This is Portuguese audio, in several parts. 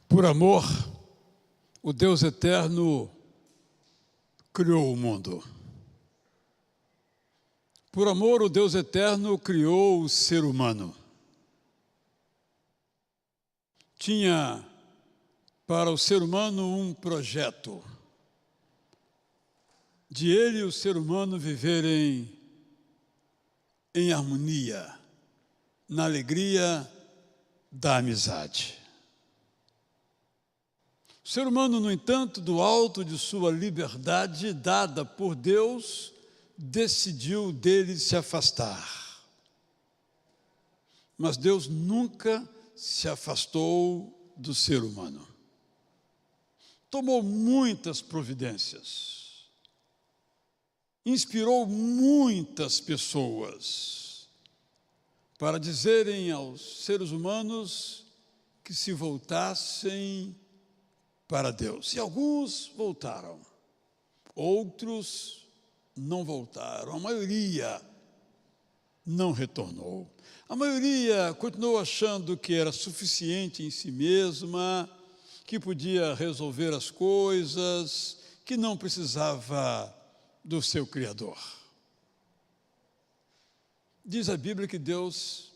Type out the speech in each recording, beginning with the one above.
Por amor, o Deus eterno criou o mundo. Por amor, o Deus eterno criou o ser humano. Tinha para o ser humano um projeto de ele e o ser humano viverem em harmonia, na alegria da amizade. O ser humano, no entanto, do alto de sua liberdade dada por Deus, decidiu dele se afastar. Mas Deus nunca se afastou do ser humano. Tomou muitas providências, inspirou muitas pessoas para dizerem aos seres humanos que se voltassem para Deus. E alguns voltaram, outros não voltaram, a maioria não retornou. A maioria continuou achando que era suficiente em si mesma, que podia resolver as coisas, que não precisava do seu Criador. Diz a Bíblia que Deus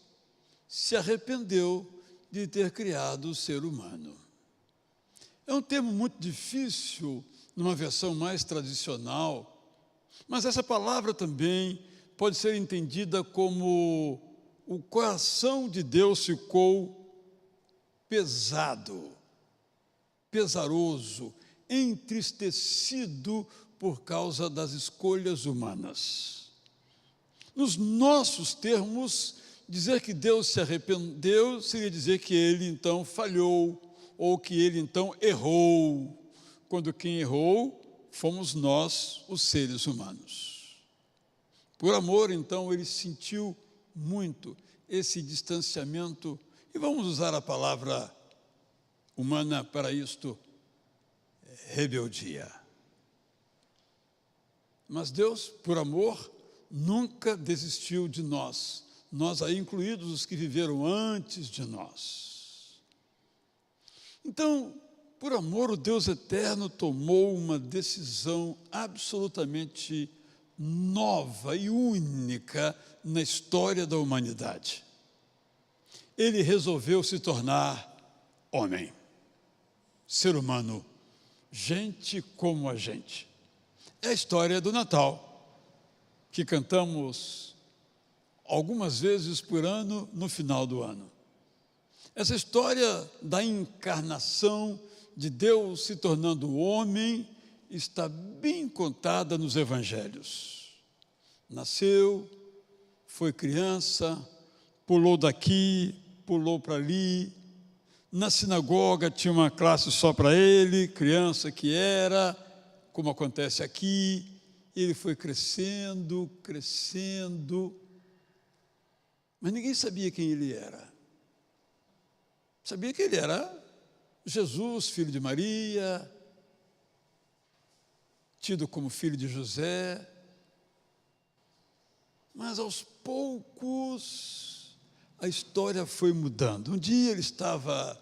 se arrependeu de ter criado o ser humano. É um termo muito difícil, numa versão mais tradicional, mas essa palavra também pode ser entendida como o coração de Deus ficou pesado, pesaroso, entristecido por causa das escolhas humanas. Nos nossos termos, dizer que Deus se arrependeu seria dizer que ele então falhou, ou que ele então errou, quando quem errou fomos nós, os seres humanos. Por amor, então, ele sentiu muito esse distanciamento, e vamos usar a palavra humana para isto, rebeldia. Mas Deus, por amor, nunca desistiu de nós aí incluídos os que viveram antes de nós. Então, por amor, o Deus eterno tomou uma decisão absolutamente nova e única na história da humanidade. Ele resolveu se tornar homem, ser humano, gente como a gente. É a história do Natal, que cantamos algumas vezes por ano no final do ano. Essa história da encarnação de Deus se tornando homem está bem contada nos evangelhos. Nasceu, foi criança, pulou daqui, pulou para ali. Na sinagoga tinha uma classe só para ele, criança que era, como acontece aqui. Ele foi crescendo, mas ninguém sabia quem ele era. Sabia que ele era Jesus, filho de Maria, tido como filho de José, mas aos poucos a história foi mudando. Um dia ele estava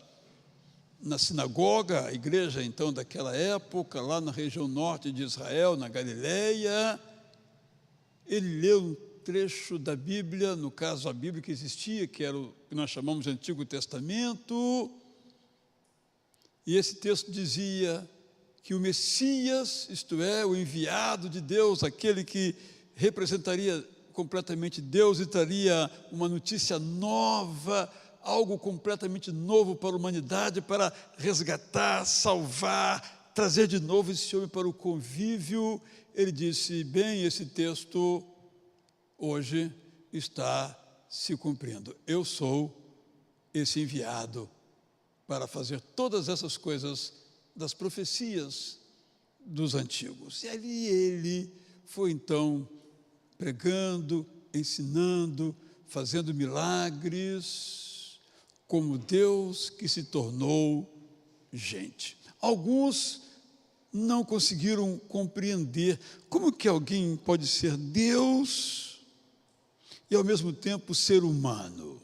na sinagoga, a igreja então daquela época, lá na região norte de Israel, na Galileia. Ele leu um trecho da Bíblia, no caso a Bíblia que existia, que era o que nós chamamos de Antigo Testamento, e esse texto dizia que o Messias, isto é, o enviado de Deus, aquele que representaria completamente Deus e traria uma notícia nova, algo completamente novo para a humanidade, para resgatar, salvar, trazer de novo esse homem para o convívio. Ele disse, bem, esse texto hoje está se cumprindo. Eu sou esse enviado para fazer todas essas coisas das profecias dos antigos. E ali ele foi então pregando, ensinando, fazendo milagres, como Deus que se tornou gente. Alguns não conseguiram compreender como que alguém pode ser Deus e ao mesmo tempo ser humano.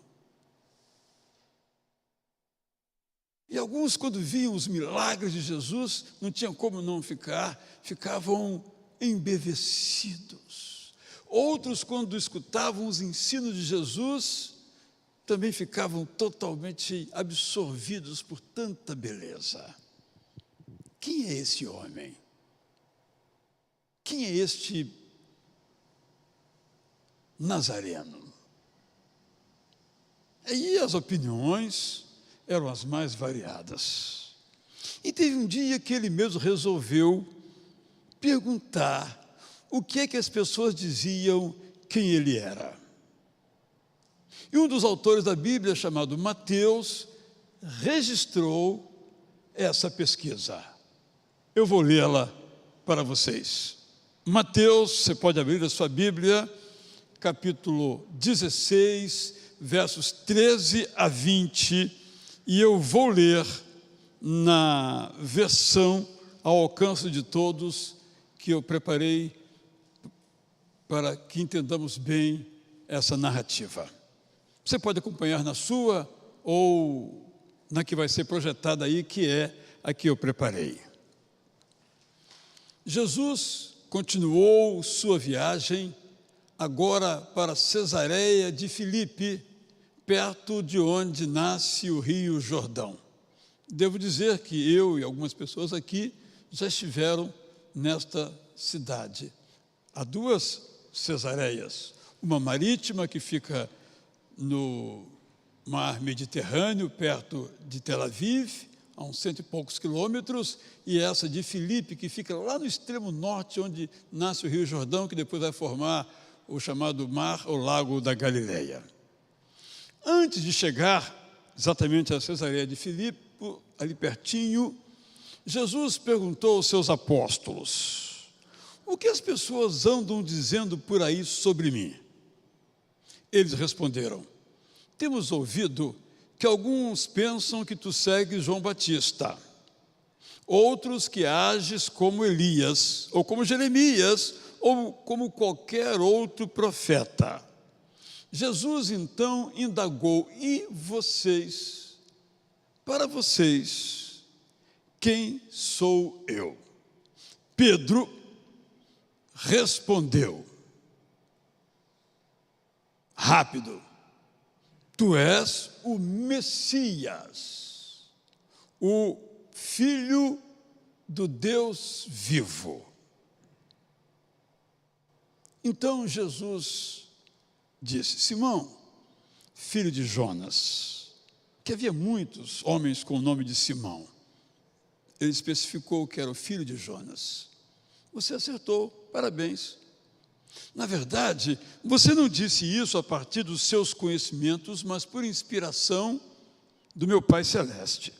E alguns, quando viam os milagres de Jesus, não tinham como não ficavam embevecidos. Outros, quando escutavam os ensinos de Jesus, também ficavam totalmente absorvidos por tanta beleza. Quem é esse homem? Quem é este Nazareno? Aí as opiniões eram as mais variadas. E teve um dia que ele mesmo resolveu perguntar o que é que as pessoas diziam quem ele era. E um dos autores da Bíblia, chamado Mateus, registrou essa pesquisa. Eu vou lê-la para vocês. Mateus, você pode abrir a sua Bíblia, capítulo 16, versos 13 a 20, e eu vou ler na versão ao alcance de todos que eu preparei para que entendamos bem essa narrativa. Você pode acompanhar na sua ou na que vai ser projetada aí, que é a que eu preparei. Jesus continuou sua viagem agora para Cesareia de Filipe, perto de onde nasce o Rio Jordão. Devo dizer que eu e algumas pessoas aqui já estiveram nesta cidade. Há duas Cesareias, uma marítima que fica no mar Mediterrâneo, perto de Tel Aviv, a uns 100 e poucos quilômetros, e essa de Filipe, que fica lá no extremo norte, onde nasce o Rio Jordão, que depois vai formar o chamado mar ou lago da Galileia. Antes de chegar exatamente a Cesareia de Filipe, ali pertinho, Jesus perguntou aos seus apóstolos: o que as pessoas andam dizendo por aí sobre mim? Eles responderam: temos ouvido que alguns pensam que tu segues João Batista, outros que ages como Elias, ou como Jeremias, ou como qualquer outro profeta. Jesus então indagou: e vocês? Para vocês, quem sou eu? Pedro respondeu: rápido, tu és o Messias, o Filho do Deus vivo. Então Jesus disse: Simão, filho de Jonas, que havia muitos homens com o nome de Simão. Ele especificou que era o filho de Jonas. Você acertou, parabéns. Na verdade, você não disse isso a partir dos seus conhecimentos, mas por inspiração do meu Pai Celeste.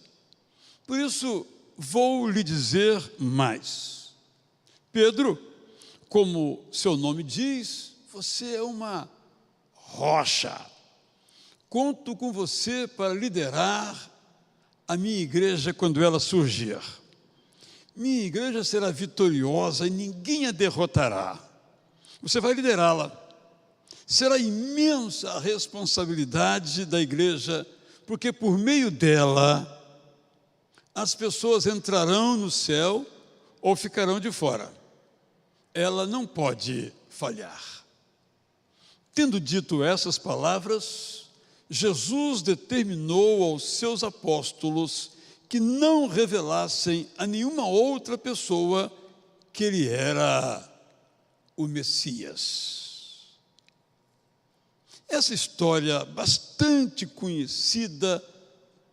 Por isso, vou lhe dizer mais. Pedro, como seu nome diz, você é uma rocha. Conto com você para liderar a minha igreja quando ela surgir. Minha igreja será vitoriosa e ninguém a derrotará. Você vai liderá-la. Será imensa a responsabilidade da igreja, porque por meio dela as pessoas entrarão no céu ou ficarão de fora. Ela não pode falhar. Tendo dito essas palavras, Jesus determinou aos seus apóstolos que não revelassem a nenhuma outra pessoa que ele era o Messias. Essa história bastante conhecida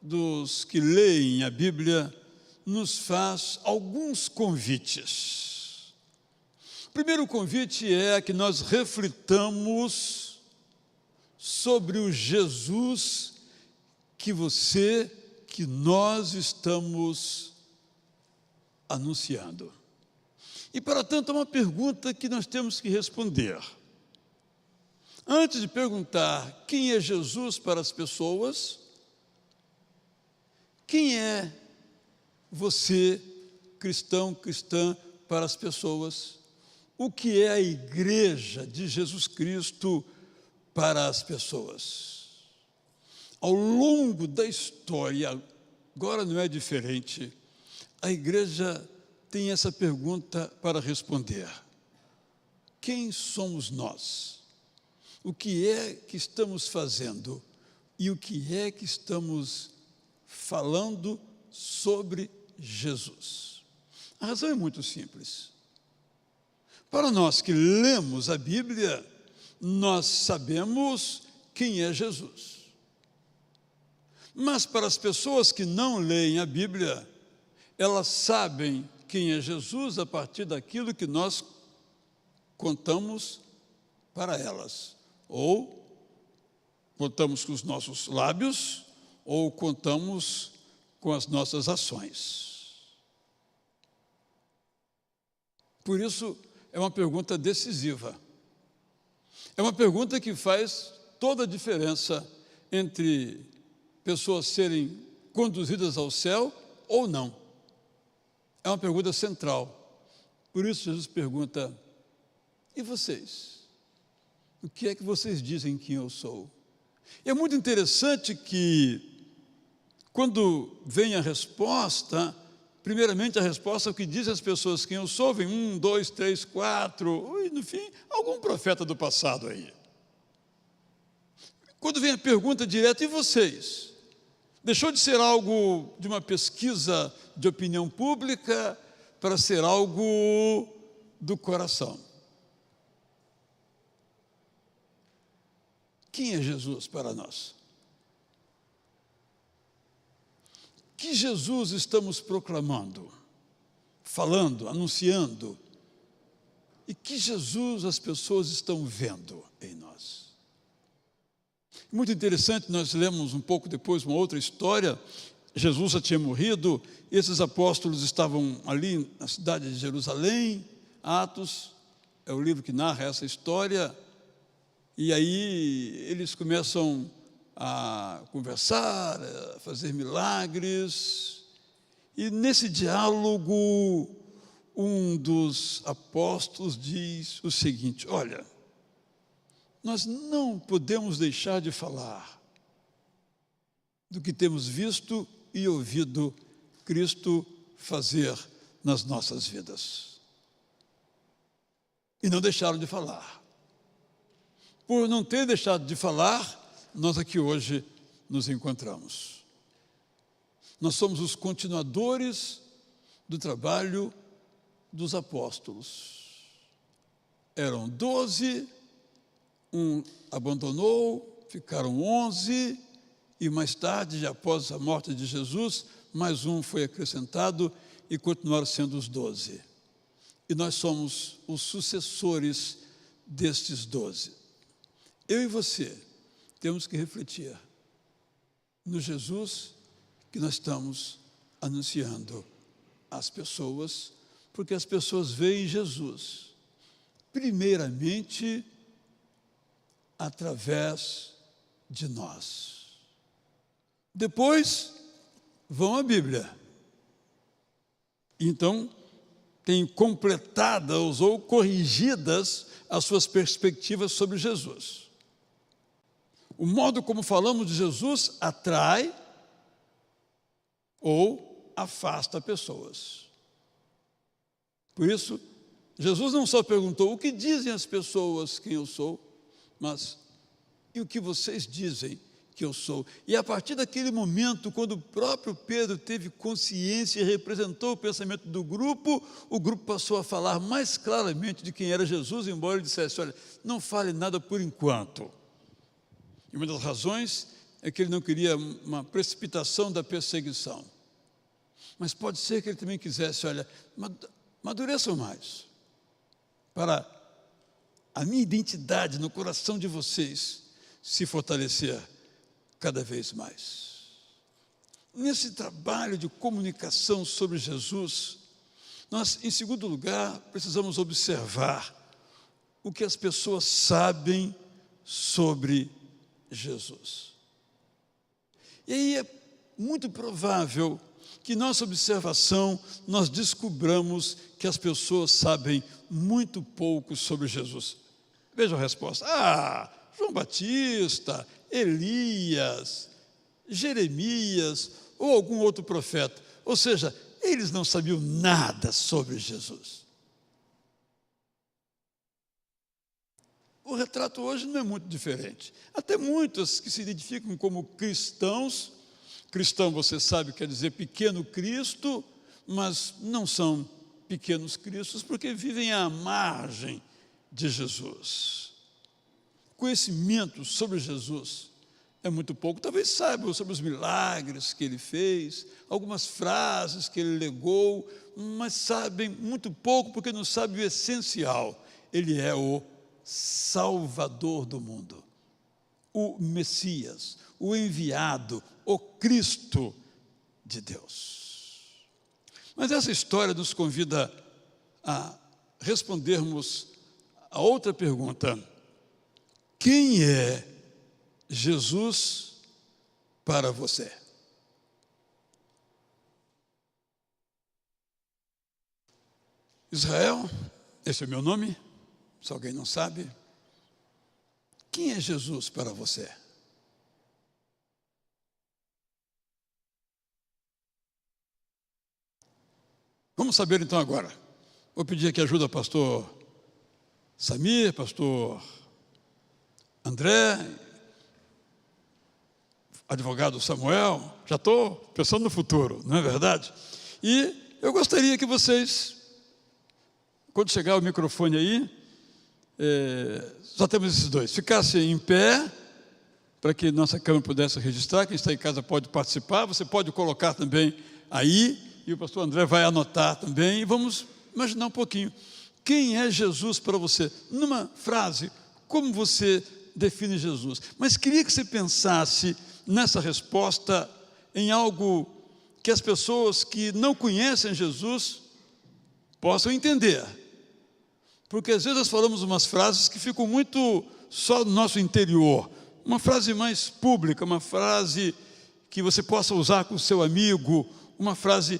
dos que leem a Bíblia nos faz alguns convites. O primeiro convite é que nós reflitamos sobre o Jesus que nós estamos anunciando. E, para tanto, é uma pergunta que nós temos que responder. Antes de perguntar quem é Jesus para as pessoas, quem é você, cristão, cristã, para as pessoas? O que é a igreja de Jesus Cristo para as pessoas? Ao longo da história, agora não é diferente. A igreja tem essa pergunta para responder: quem somos nós? O que é que estamos fazendo? E o que é que estamos falando sobre Jesus? A razão é muito simples. Para nós que lemos a Bíblia, nós sabemos quem é Jesus. Mas para as pessoas que não leem a Bíblia, elas sabem quem é Jesus a partir daquilo que nós contamos para elas. Ou contamos com os nossos lábios, ou contamos com as nossas ações. Por isso, é uma pergunta decisiva. É uma pergunta que faz toda a diferença entre pessoas serem conduzidas ao céu ou não. É uma pergunta central. Por isso Jesus pergunta: e vocês? O que é que vocês dizem que eu sou? E é muito interessante que, quando vem a resposta, primeiramente a resposta, o que dizem as pessoas quem eu sou, vem 1, 2, 3, 4, e no fim, algum profeta do passado aí. Quando vem a pergunta direta: e vocês? Deixou de ser algo de uma pesquisa de opinião pública para ser algo do coração. Quem é Jesus para nós? Que Jesus estamos proclamando, falando, anunciando? E que Jesus as pessoas estão vendo em nós? Muito interessante, nós lemos um pouco depois uma outra história. Jesus já tinha morrido, esses apóstolos estavam ali na cidade de Jerusalém. Atos é o livro que narra essa história. E aí eles começam a conversar, a fazer milagres. E nesse diálogo, um dos apóstolos diz o seguinte: olha, nós não podemos deixar de falar do que temos visto e ouvido Cristo fazer nas nossas vidas. E não deixaram de falar. Por não ter deixado de falar, nós aqui hoje nos encontramos. Nós somos os continuadores do trabalho dos apóstolos. Eram 12, um abandonou, ficaram 11, e mais tarde, após a morte de Jesus, mais um foi acrescentado e continuaram sendo os 12. E nós somos os sucessores destes 12. Eu e você temos que refletir no Jesus que nós estamos anunciando às pessoas, porque as pessoas veem Jesus, primeiramente, através de nós. Depois, vão à Bíblia. Então, tem completadas ou corrigidas as suas perspectivas sobre Jesus. O modo como falamos de Jesus atrai ou afasta pessoas. Por isso, Jesus não só perguntou: o que dizem as pessoas quem eu sou? Mas, e o que vocês dizem que eu sou? E a partir daquele momento, quando o próprio Pedro teve consciência e representou o pensamento do grupo, o grupo passou a falar mais claramente de quem era Jesus, embora ele dissesse: olha, não fale nada por enquanto. E uma das razões é que ele não queria uma precipitação da perseguição. Mas pode ser que ele também quisesse: olha, amadureçam mais, para a minha identidade no coração de vocês se fortalecer cada vez mais. Nesse trabalho de comunicação sobre Jesus, nós, em segundo lugar, precisamos observar o que as pessoas sabem sobre Jesus. E aí é muito provável que nossa observação, nós descobramos que as pessoas sabem muito pouco sobre Jesus. Veja a resposta: João Batista, Elias, Jeremias, ou algum outro profeta. Ou seja, eles não sabiam nada sobre Jesus. O retrato hoje não é muito diferente. Até muitos que se identificam como cristãos, cristão, você sabe, quer dizer pequeno Cristo, mas não são pequenos cristos porque vivem à margem de Jesus. Conhecimento sobre Jesus é muito pouco. Talvez saibam sobre os milagres que ele fez, algumas frases que ele legou, mas sabem muito pouco porque não sabem o essencial. Ele é o Salvador do mundo, o Messias, o enviado, o Cristo de Deus. Mas essa história nos convida a respondermos a outra pergunta: quem é Jesus para você? Israel, esse é o meu nome, se alguém não sabe. Quem é Jesus para você? Vamos saber então agora. Vou pedir aqui ajuda ao pastor Samir, pastor André, advogado Samuel. Já estou pensando no futuro, não é verdade? E eu gostaria que vocês, quando chegar o microfone aí, só temos esses dois, ficassem em pé, para que nossa câmera pudesse registrar. Quem está em casa pode participar, você pode colocar também aí, e o pastor André vai anotar também, e vamos imaginar um pouquinho. Quem é Jesus para você? Numa frase, como você define Jesus? Mas queria que você pensasse nessa resposta em algo que as pessoas que não conhecem Jesus possam entender. Porque às vezes nós falamos umas frases que ficam muito só no nosso interior. Uma frase mais pública, uma frase que você possa usar com o seu amigo, uma frase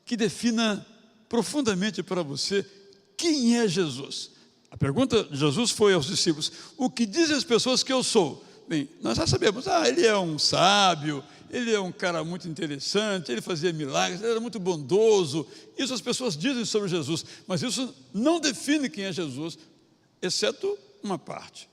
que defina profundamente para você quem é Jesus. A pergunta de Jesus foi aos discípulos: o que dizem as pessoas que eu sou? Bem, nós já sabemos, ele é um sábio, ele é um cara muito interessante, ele fazia milagres, ele era muito bondoso. Isso as pessoas dizem sobre Jesus, mas isso não define quem é Jesus, exceto uma parte.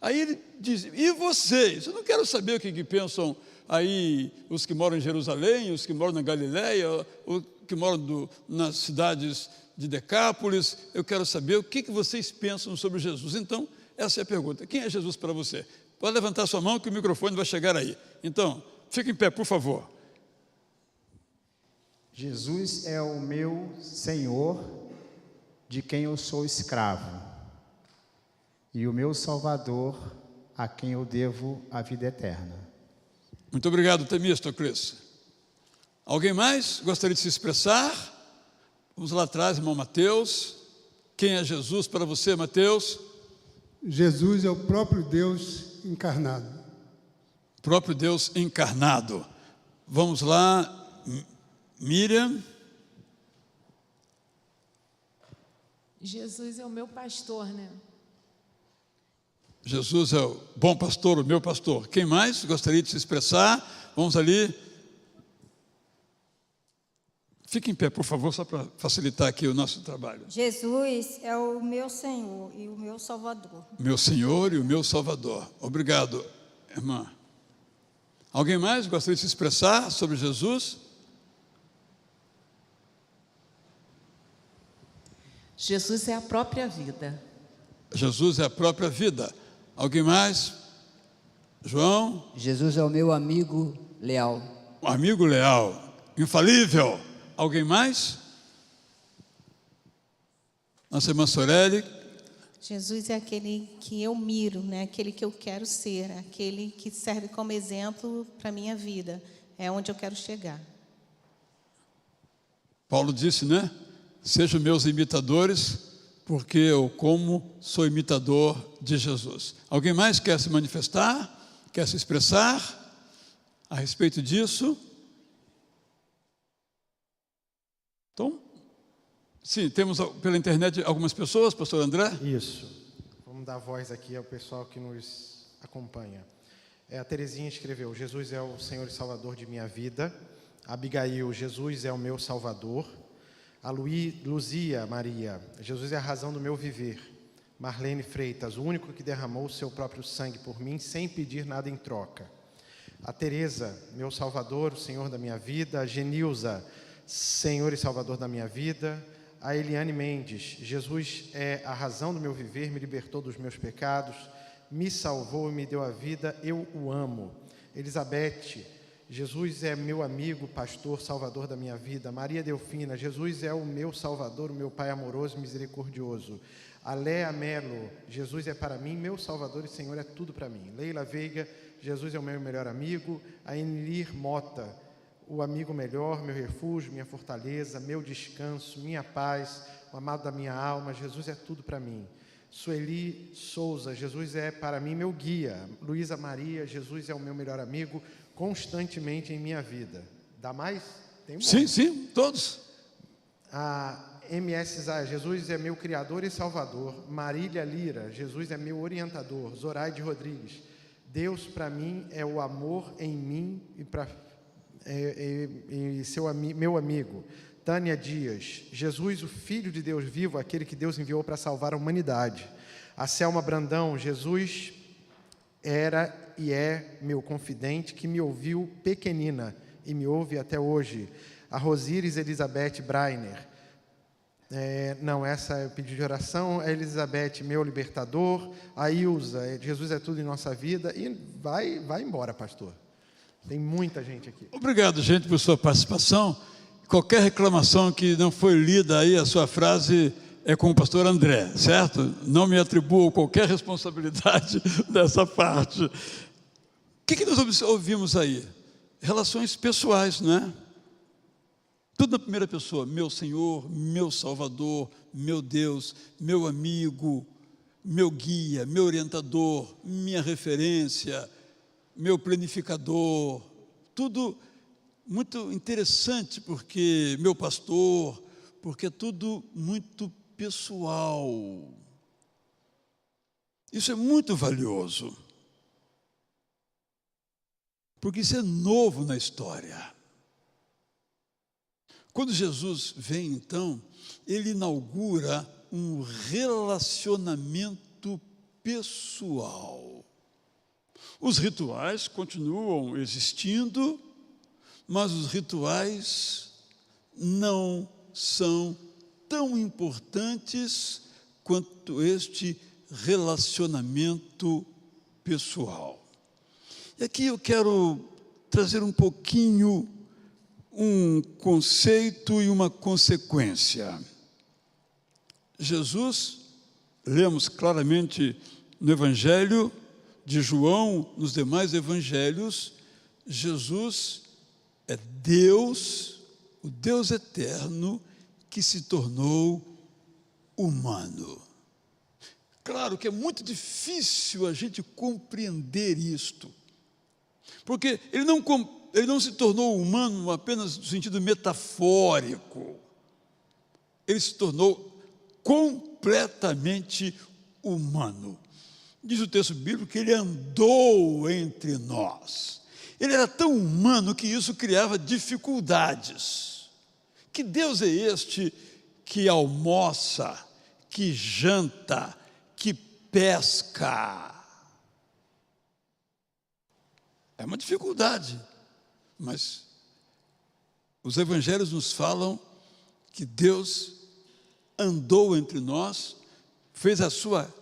Aí ele diz: e vocês? Eu não quero saber o que pensam aí os que moram em Jerusalém, os que moram na Galileia, os que moram nas cidades de Decápolis. Eu quero saber o que vocês pensam sobre Jesus. Então, essa é a pergunta: quem é Jesus para você? Pode levantar sua mão que o microfone vai chegar aí. Então, fique em pé, por favor. Jesus é o meu Senhor, de quem eu sou escravo, e o meu Salvador, a quem eu devo a vida eterna. Muito obrigado, Temístocles. Alguém mais gostaria de se expressar? Vamos lá atrás, irmão Mateus. Quem é Jesus para você, Mateus? Jesus é o próprio Deus encarnado. Próprio Deus encarnado. Vamos lá, Miriam. Jesus é o meu pastor, né? Jesus é o bom pastor, o meu pastor. Quem mais gostaria de se expressar? Vamos ali. Fique em pé, por favor, só para facilitar aqui o nosso trabalho. Jesus é o meu Senhor e o meu Salvador. Meu Senhor e o meu Salvador. Obrigado, irmã. Alguém mais gostaria de se expressar sobre Jesus? Jesus é a própria vida. Jesus é a própria vida. Alguém mais? João? Jesus é o meu amigo leal. Um amigo leal, infalível. Alguém mais? Nossa irmã Sorelli. Jesus é aquele que eu miro, né? Aquele que eu quero ser, aquele que serve como exemplo para a minha vida. É onde eu quero chegar. Paulo disse, né? Sejam meus imitadores, porque eu, como sou imitador de Jesus. Alguém mais quer se manifestar? Quer se expressar a respeito disso? Então, sim, temos pela internet algumas pessoas, pastor André? Isso. Vamos dar voz aqui ao pessoal que nos acompanha. A Terezinha escreveu: Jesus é o Senhor e Salvador de minha vida. Abigail, Jesus é o meu Salvador. A Luzia Maria, Jesus é a razão do meu viver. Marlene Freitas, o único que derramou o seu próprio sangue por mim, sem pedir nada em troca. A Teresa, meu Salvador, o Senhor da minha vida. A Genilza, Senhor e Salvador da minha vida. A Eliane Mendes, Jesus é a razão do meu viver, me libertou dos meus pecados, me salvou e me deu a vida, eu o amo. Elizabeth, Jesus é meu amigo, pastor, salvador da minha vida. Maria Delfina, Jesus é o meu Salvador, o meu Pai amoroso e misericordioso. Alea Melo, Jesus é para mim, meu Salvador e Senhor é tudo para mim. Leila Veiga, Jesus é o meu melhor amigo. A Enilir Mota, o amigo melhor, meu refúgio, minha fortaleza, meu descanso, minha paz, o amado da minha alma, Jesus é tudo para mim. Sueli Souza, Jesus é para mim meu guia. Luísa Maria, Jesus é o meu melhor amigo, constantemente em minha vida. Dá mais? Tem um monte. Sim, todos. A MS Zaya, Jesus é meu Criador e Salvador. Marília Lira, Jesus é meu orientador. Zoraide Rodrigues, Deus para mim é o amor em mim e meu amigo. Tânia Dias, Jesus, o Filho de Deus vivo, aquele que Deus enviou para salvar a humanidade. A Selma Brandão, Jesus era e é meu confidente, que me ouviu pequenina e me ouve até hoje. A Rosíris Elizabeth Breiner, essa é o pedido de oração. A Elizabeth, meu libertador. A Ilza, Jesus é tudo em nossa vida. E vai embora, pastor. Tem muita gente aqui. Obrigado, gente, por sua participação. Qualquer reclamação que não foi lida aí, a sua frase é com o pastor André, certo? Não me atribuo qualquer responsabilidade dessa parte. O que nós ouvimos aí? Relações pessoais, não é? Tudo na primeira pessoa. Meu Senhor, meu Salvador, meu Deus, meu amigo, meu guia, meu orientador, minha referência, meu planificador. Tudo muito interessante, porque meu pastor, porque é tudo muito pessoal. Isso é muito valioso, porque isso é novo na história. Quando Jesus vem, então, ele inaugura um relacionamento pessoal. Os rituais continuam existindo, mas os rituais não são tão importantes quanto este relacionamento pessoal. E aqui eu quero trazer um pouquinho um conceito e uma consequência. Jesus, lemos claramente no Evangelho de João, nos demais evangelhos, Jesus é Deus, o Deus eterno, que se tornou humano. Claro que é muito difícil a gente compreender isto, porque ele não se tornou humano apenas no sentido metafórico, ele se tornou completamente humano. Diz o texto bíblico que ele andou entre nós. Ele era tão humano que isso criava dificuldades. Que Deus é este que almoça, que janta, que pesca? É uma dificuldade, mas os evangelhos nos falam que Deus andou entre nós, fez a sua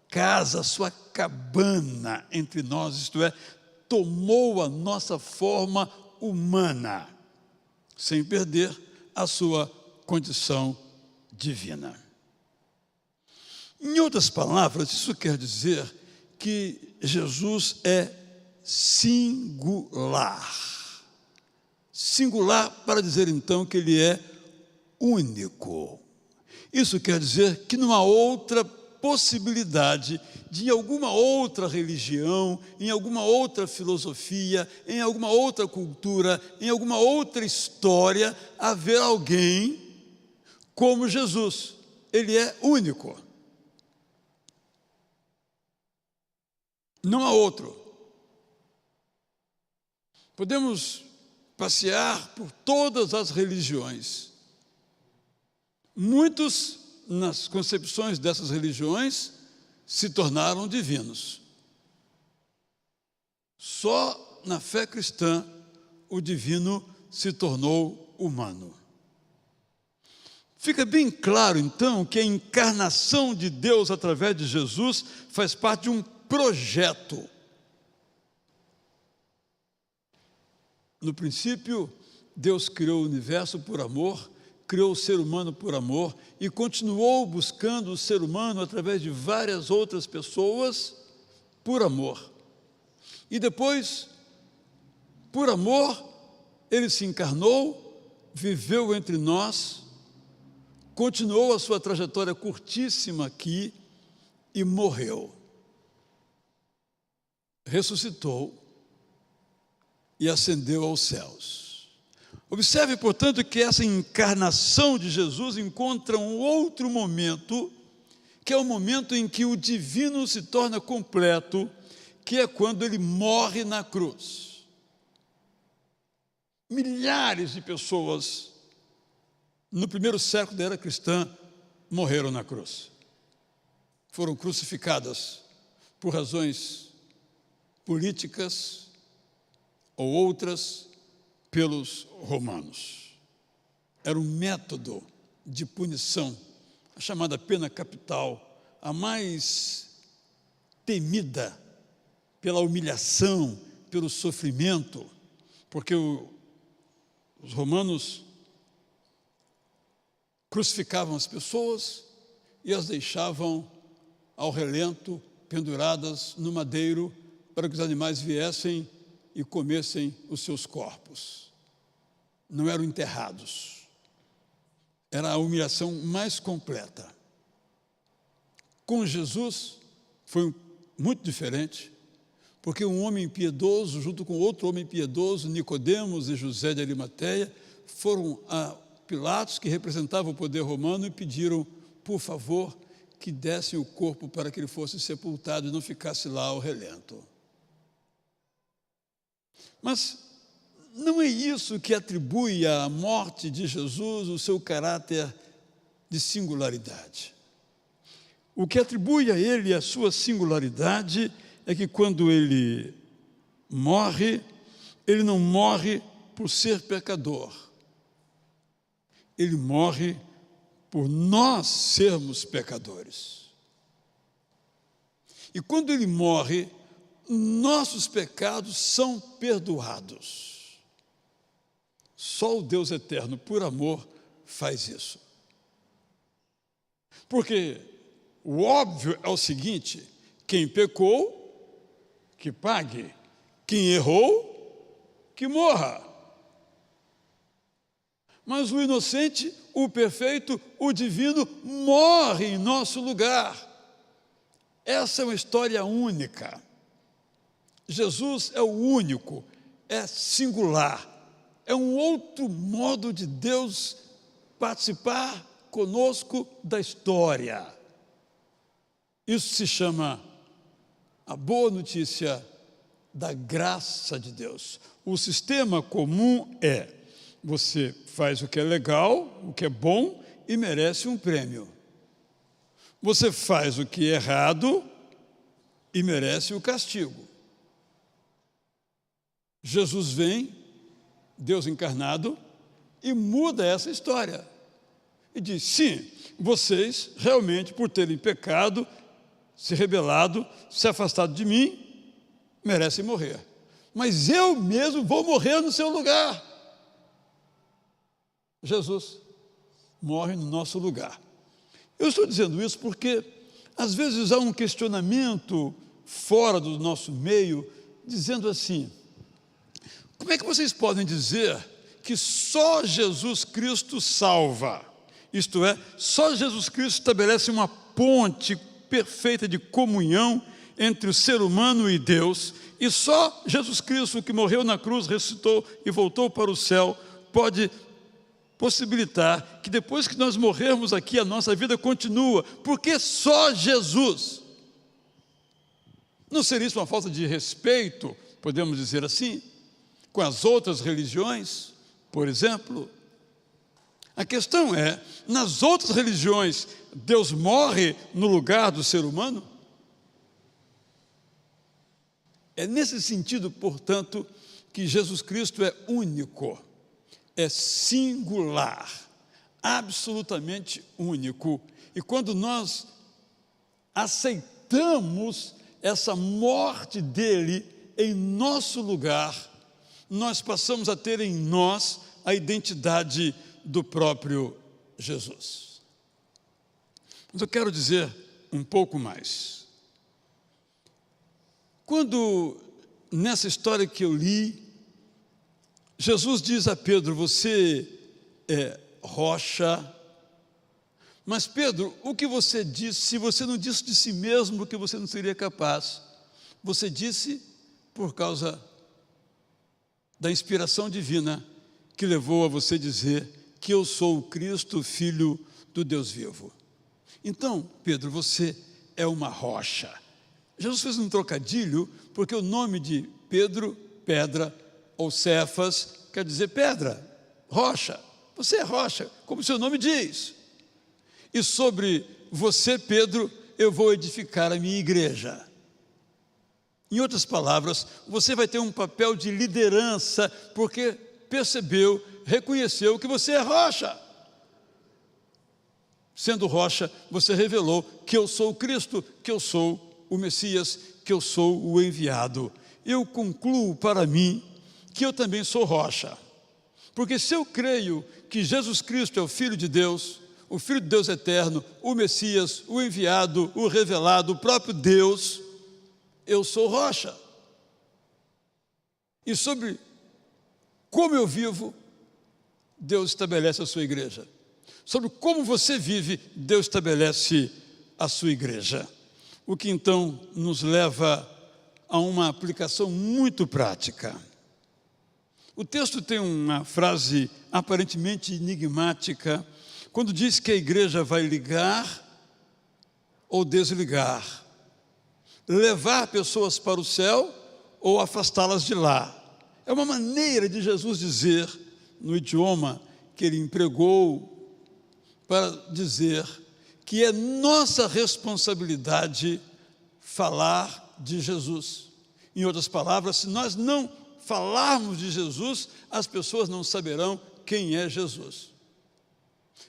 casa, a sua cabana entre nós, isto é, tomou a nossa forma humana, sem perder a sua condição divina. Em outras palavras, isso quer dizer que Jesus é singular. Singular para dizer, então, que ele é único. Isso quer dizer que não há outra possibilidade de, em alguma outra religião, em alguma outra filosofia, em alguma outra cultura, em alguma outra história, haver alguém como Jesus. Ele é único. Não há outro. Podemos passear por todas as religiões. Muitos, nas concepções dessas religiões, se tornaram divinos. Só na fé cristã o divino se tornou humano. Fica bem claro, então, que a encarnação de Deus através de Jesus faz parte de um projeto. No princípio, Deus criou o universo por amor, criou o ser humano por amor e continuou buscando o ser humano através de várias outras pessoas por amor. E depois, por amor, ele se encarnou, viveu entre nós, continuou a sua trajetória curtíssima aqui e morreu. Ressuscitou e ascendeu aos céus. Observe, portanto, que essa encarnação de Jesus encontra um outro momento, que é o momento em que o divino se torna completo, que é quando ele morre na cruz. Milhares de pessoas no primeiro século da era cristã morreram na cruz. Foram crucificadas por razões políticas ou outras pelos romanos. Era um método de punição, a chamada pena capital, a mais temida pela humilhação, pelo sofrimento, porque os romanos crucificavam as pessoas e as deixavam ao relento, penduradas no madeiro, para que os animais viessem e comessem os seus corpos. Não eram enterrados. Era a humilhação mais completa. Com Jesus foi muito diferente, porque um homem piedoso, junto com outro homem piedoso, Nicodemos e José de Arimateia, foram a Pilatos, que representava o poder romano, e pediram, por favor, que dessem o corpo para que ele fosse sepultado e não ficasse lá ao relento. Mas não é isso que atribui à morte de Jesus o seu caráter de singularidade. O que atribui a ele a sua singularidade é que quando ele morre, ele não morre por ser pecador. Ele morre por nós sermos pecadores. E quando ele morre, nossos pecados são perdoados. Só o Deus eterno, por amor, faz isso. Porque o óbvio é o seguinte: quem pecou, que pague. Quem errou, que morra. Mas o inocente, o perfeito, o divino, morre em nosso lugar. Essa é uma história única. Jesus é o único, é singular. É um outro modo de Deus participar conosco da história. Isso se chama a boa notícia da graça de Deus. O sistema comum é: você faz o que é legal, o que é bom e merece um prêmio. Você faz o que é errado e merece o castigo. Jesus vem, Deus encarnado, e muda essa história. E diz: sim, vocês realmente, por terem pecado, se rebelado, se afastado de mim, merecem morrer. Mas eu mesmo vou morrer no seu lugar. Jesus morre no nosso lugar. Eu estou dizendo isso porque, às vezes, há um questionamento fora do nosso meio, dizendo assim: como é que vocês podem dizer que só Jesus Cristo salva? Isto é, só Jesus Cristo estabelece uma ponte perfeita de comunhão entre o ser humano e Deus, e só Jesus Cristo, que morreu na cruz, ressuscitou e voltou para o céu, pode possibilitar que depois que nós morrermos aqui, a nossa vida continua, porque só Jesus. Não seria isso uma falta de respeito, podemos dizer assim? com as outras religiões, por exemplo. A questão é, nas outras religiões, Deus morre no lugar do ser humano? É nesse sentido, portanto, que Jesus Cristo é único, é singular, absolutamente único. E quando nós aceitamos essa morte dele em nosso lugar, nós passamos a ter em nós a identidade do próprio Jesus. Mas eu quero dizer um pouco mais. Quando, nessa história que eu li, Jesus diz a Pedro, você é rocha. Mas Pedro, o que você disse, se você não disse de si mesmo que você não seria capaz, você disse por causa da inspiração divina que levou a você dizer que eu sou o Cristo, Filho do Deus vivo. Então, Pedro, você é uma rocha. Jesus fez um trocadilho, porque o nome de Pedro, pedra, ou Cefas, quer dizer pedra, rocha. Você é rocha, como o seu nome diz. E sobre você, Pedro, eu vou edificar a minha igreja. Em outras palavras, você vai ter um papel de liderança, porque percebeu, reconheceu que você é rocha. Sendo rocha, você revelou que eu sou o Cristo, que eu sou o Messias, que eu sou o enviado. Eu concluo para mim que eu também sou rocha. Porque se eu creio que Jesus Cristo é o Filho de Deus, o Filho de Deus eterno, o Messias, o enviado, o revelado, o próprio Deus, eu sou rocha. E sobre como eu vivo, Deus estabelece a sua igreja. Sobre como você vive, Deus estabelece a sua igreja. O que então nos leva a uma aplicação muito prática. O texto tem uma frase aparentemente enigmática, quando diz que a igreja vai ligar ou desligar, levar pessoas para o céu ou afastá-las de lá. É uma maneira de Jesus dizer, no idioma que ele empregou, para dizer que é nossa responsabilidade falar de Jesus. Em outras palavras, se nós não falarmos de Jesus, as pessoas não saberão quem é Jesus.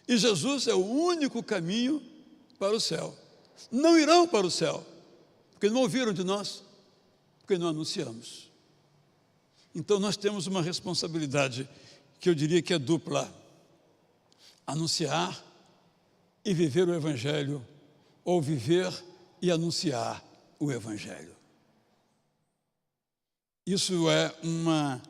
E Jesus é o único caminho para o céu. Não irão para o céu, porque não ouviram de nós, porque não anunciamos. Então nós temos uma responsabilidade que eu diria que é dupla: anunciar e viver o Evangelho, ou viver e anunciar o Evangelho. Isso é uma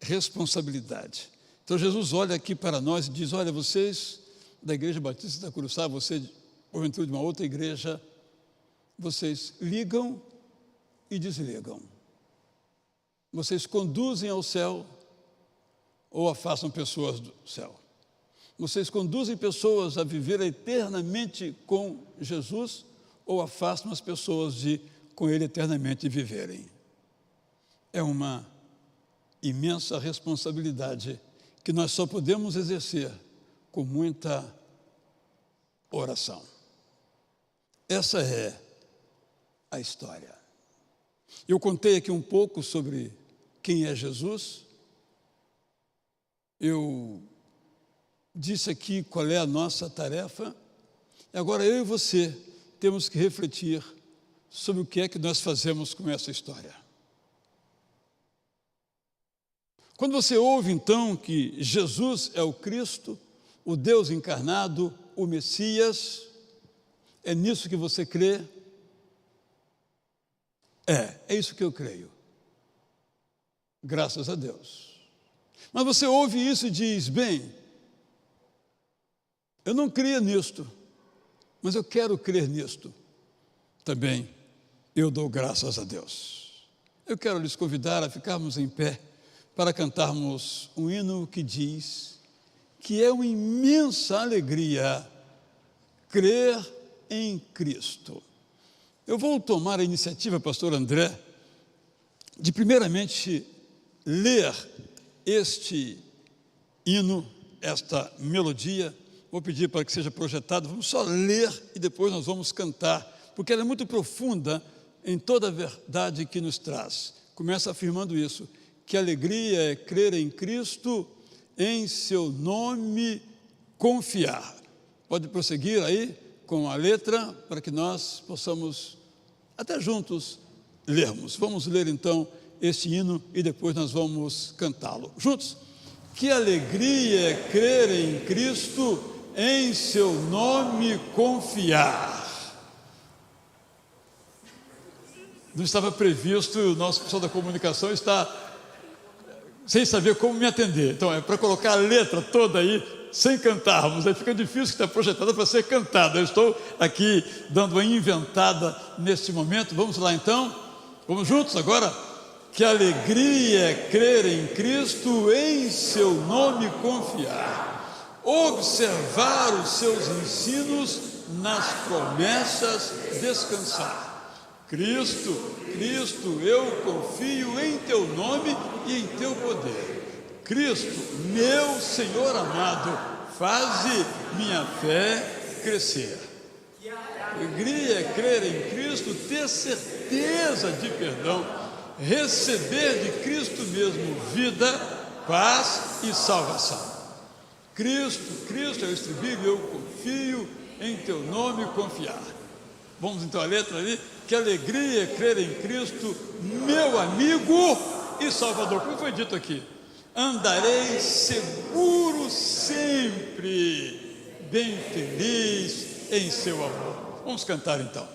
responsabilidade. Então Jesus olha aqui para nós e diz, olha, vocês da Igreja Batista da Curuçá, você, porventura de uma outra igreja, vocês ligam e desligam. Vocês conduzem ao céu ou afastam pessoas do céu. Vocês conduzem pessoas a viver eternamente com Jesus ou afastam as pessoas de com Ele eternamente viverem. É uma imensa responsabilidade que nós só podemos exercer com muita oração. Essa é a história. Eu contei aqui um pouco sobre quem é Jesus. Eu disse aqui qual é a nossa tarefa. E agora eu e você temos que refletir sobre o que é que nós fazemos com essa história. Quando você ouve, então, que Jesus é o Cristo, o Deus encarnado, o Messias, é nisso que você crê? É isso que eu creio. Graças a Deus. Mas você ouve isso e diz, bem, eu não cria nisto, mas eu quero crer nisto. Também eu dou graças a Deus. Eu quero lhes convidar a ficarmos em pé para cantarmos um hino que diz que é uma imensa alegria crer em Cristo. Eu vou tomar a iniciativa, pastor André, de primeiramente ler este hino, esta melodia. Vou pedir para que seja projetado, vamos só ler e depois nós vamos cantar, porque ela é muito profunda em toda a verdade que nos traz. Começa afirmando isso, que alegria é crer em Cristo, em seu nome confiar. Pode prosseguir aí com a letra, para que nós possamos, até juntos, lermos. Vamos ler então este hino e depois nós vamos cantá-lo. Juntos. Que alegria é crer em Cristo, em seu nome confiar. Não estava previsto, o nosso pessoal da comunicação está sem saber como me atender. Então, é para colocar a letra toda aí, sem cantarmos. Aí fica difícil, que está projetada para ser cantada. Eu estou aqui dando uma inventada neste momento. Vamos lá então? Vamos juntos agora? Que alegria é crer em Cristo, em seu nome confiar. Observar os seus ensinos, nas promessas descansar. Cristo, Cristo, eu confio em teu nome e em teu poder. Cristo, meu Senhor amado, faze minha fé crescer. Alegria é crer em Cristo, ter certeza de perdão, receber de Cristo mesmo vida, paz e salvação. Cristo, Cristo é o estribilho, eu confio em teu nome confiar. Vamos então à letra ali. Que alegria é crer em Cristo, meu amigo e Salvador. Como foi dito aqui, andarei seguro sempre, bem feliz em seu amor. Vamos cantar então.